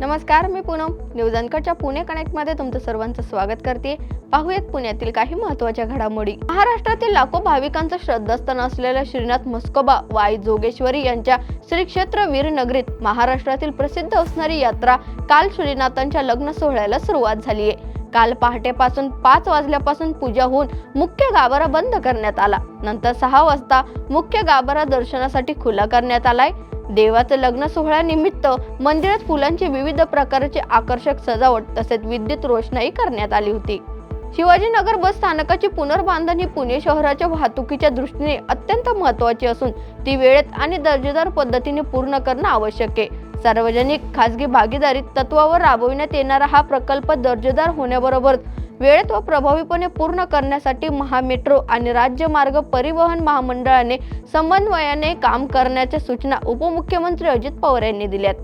नमस्कार, मी Poonam news अनकटच्या Pune connect मध्ये तुमचं सर्वांचं स्वागत करते। पाहूयात पुण्यातील काही महत्त्वाच्या घडामोडी। महाराष्ट्रातील लाखो भाविकांचं श्रद्धास्थान असलेल्या श्रीनाथ म्हस्कोबा वाई जोगेश्वरी यांच्या श्री क्षेत्र वीर नगरीत महाराष्ट्रातील प्रसिद्ध असणारी यात्रा काल श्रीनाथांच्या लग्न सोहळ्याला सुरुवात झाली आहे। काल पहाटेपासून 5 वाजल्यापासून पूजा होऊन मुख्य गाभारा बंद करण्यात आला। नंतर 6 वाजता मुख्य गाभारा दर्शनासाठी खुला करण्यात आलाय। देवाचं लग्न सोहळ्यानिमित्त मंदिरात फुलांची विविध प्रकारची आकर्षक सजावट तसेच विद्युत रोषणाई करण्यात आली होती। शिवाजीनगर बस स्थानकाची पुनर्बांधणी पुणे शहराच्या वाहतुकीच्या दृष्टीने अत्यंत महत्त्वाची असून ती वेळेत आणि दर्जेदार पद्धतीने पूर्ण करणं आवश्यक आहे। सार्वजनिक खासगी भागीदारी तत्वावर राबविण्यात येणारा हा प्रकल्प दर्जेदार होण्याबरोबरच वेळेत व प्रभावीपणे पूर्ण करण्यासाठी महामेट्रो आणि राज्य मार्ग परिवहन महामंडळाने समन्वयाने काम करण्याच्या सूचना उपमुख्यमंत्री अजित पवार यांनी दिल्यात।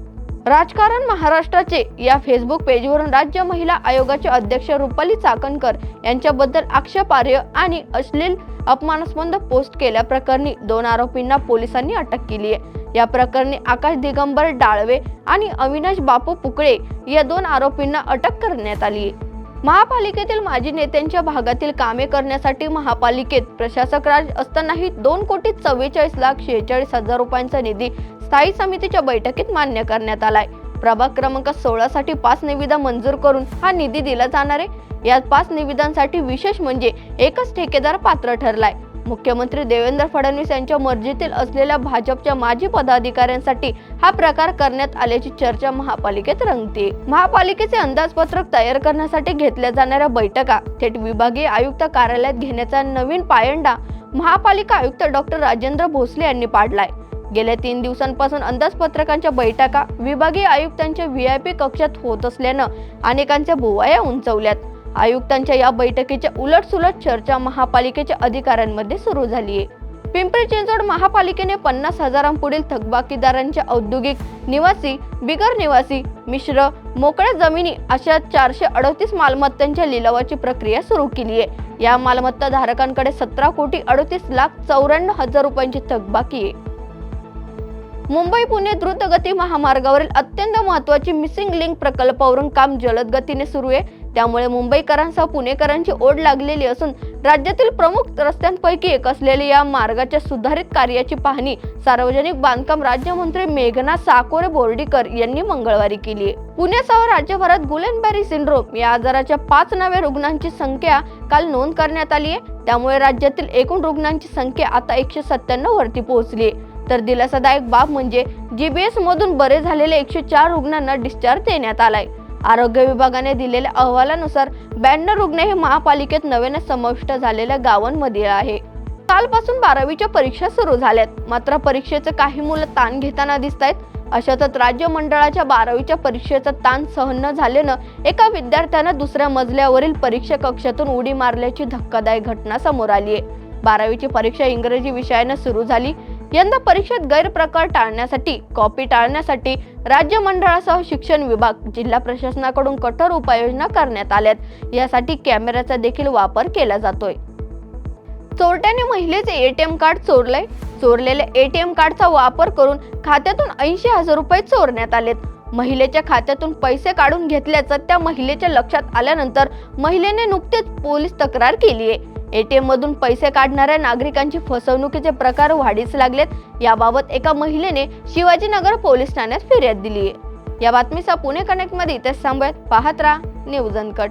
राजकारण महाराष्ट्राचे या फेसबुक पेजवरून राज्य महिला आयोगाचे अध्यक्ष रुपाली चाकणकर यांच्याबद्दल आक्षेपार्ह आणि अश्लील अपमानास्पद पोस्ट केल्याप्रकरणी 2 आरोपींना पोलिसांनी अटक केली आहे। या प्रकरणी आकाश दिगंबर डाळवे आणि अविनाश बापू पुकळे या 2 आरोपींना अटक करण्यात आली आहे। महापालिकेतील माजी नेत्यांच्या भागातील कामे करण्यासाठी महापालिकेत प्रशासक राज असतानाही 2,44,46,46,000 रुपयांचा निधी स्थायी समितीच्या बैठकीत मान्य करण्यात आलाय। प्रभाग क्रमांक 16 साठी 5 निविदा मंजूर करून हा निधी दिला जाणार आहे। या 5 निविदांसाठी विशेष म्हणजे एकच ठेकेदार पात्र ठरलाय। मुख्यमंत्री देवेंद्र फडणवीस यांच्या मर्जीतील असलेल्या भाजपच्या माजी पदाधिकाऱ्यांसाठी हा प्रकार करण्यात आल्याची चर्चा महापालिकेत रंगते। महापालिकेचे अंदाजपत्रक तयार करण्यासाठी घेतल्या जाणाऱ्या बैठका थेट विभागीय आयुक्त कार्यालयात घेण्याचा नवीन पायंडा महापालिका आयुक्त डॉक्टर राजेंद्र भोसले यांनी पाडलाय। गेल्या 3 दिवसांपासून अंदाजपत्रकांच्या बैठका विभागीय आयुक्तांच्या व्हीआयपी कक्षात होत असल्यानं अनेकांच्या भुवया उंचावल्यात। आयुक्तांच्या या बैठकीच्या उलटसुलट चर्चा महापालिकेच्या अधिकाऱ्यांमध्ये सुरू झाली आहे। पिंपरी चिंचवड महापालिकेने 50,000 थकबाकीदारांच्या औद्योगिक निवासी, बिगर निवासी, मिश्र, मोकळ्या जमिनी अशा 438 मालमत्तांच्या लिलावाची प्रक्रिया सुरू केली आहे। या मालमत्ता धारकांकडे 17,38,94,000 रुपयांची थकबाकी आहे। मुंबई पुणे द्रुतगती महामार्गावरील अत्यंत महत्त्वाची मिसिंग लिंक प्रकल्पावरून काम जलद गतीने सुरू आहे। त्यामुळे मुंबईकरांसह पुणेकरांची ओढ लागलेली असून राज्यातील प्रमुख रस्त्यांपैकी एक असलेल्या या मार्गाच्या सुधारित कार्याची पाहणी सार्वजनिक बांधकाम राज्यमंत्री मेघना साकोरे बोर्डीकर यांनी मंगळवारी केली आहे। पुण्यासह राज्यभरात गुलेनबेरी सिंड्रोम या आजाराच्या 5 नव्या रुग्णांची संख्या काल नोंद करण्यात आली आहे। त्यामुळे राज्यातील एकूण रुग्णांची संख्या आता 197 वरती पोहोचली आहे। तर दिलासादायक बाब म्हणजे जीबीएस मधून बरे झालेले 104 रुग्णांना डिस्चार्ज देण्यात आलाय। आरोग्य विभागाने दिलेल्या अहवालानुसार 92 रुग्ण हे महापालिकेत नव्याने समाविष्ट झालेल्या गावांमध्ये आहे। कालपासून 12वीच्या परीक्षा सुरू झाल्यात, मात्र परीक्षेचे काही मुलं ताण घेताना दिसतायत। अशातच राज्य मंडळाच्या 12वीच्या परीक्षेचा ताण सहन न झाल्यानं एका विद्यार्थ्यानं दुसऱ्या मजल्यावरील परीक्षा कक्षातून उडी मारल्याची धक्कादायक घटना समोर आली आहे। 12वीची परीक्षा इंग्रजी विषयाने सुरू झाली। यंदा परीक्षेत गैरप्रकार टाळण्यासाठी, कॉपी टाळण्यासाठी राज्य मंडळासह शिक्षण विभाग, जिल्हा प्रशासनाकडून कठोर उपाययोजना करण्यात आल्यात। यासाठी कॅमेऱ्याचा देखील वापर केला जातोय। चोरट्याने महिलेचे एटीएम कार्ड चोरले। चोरलेल्या एटीएम कार्डचा वापर करून खात्यातून 80,000 रुपये चोरण्यात आलेत। महिलेच्या खात्यातून पैसे काढून घेतल्याचं त्या महिलेच्या लक्षात आल्यानंतर महिलेने नुकतेच पोलीस तक्रार केली आहे। एटीएम मधून पैसे काढणाऱ्या नागरिकांची फसवणुकीचे प्रकार वाढीस लागलेत। याबाबत एका महिलेने शिवाजीनगर पोलीस ठाण्यात फिर्याद दिली आहे। या बातमीचा पुणे कनेक्ट मध्ये इथेच थांबूयात। पाहत राहा न्यूज अनकट।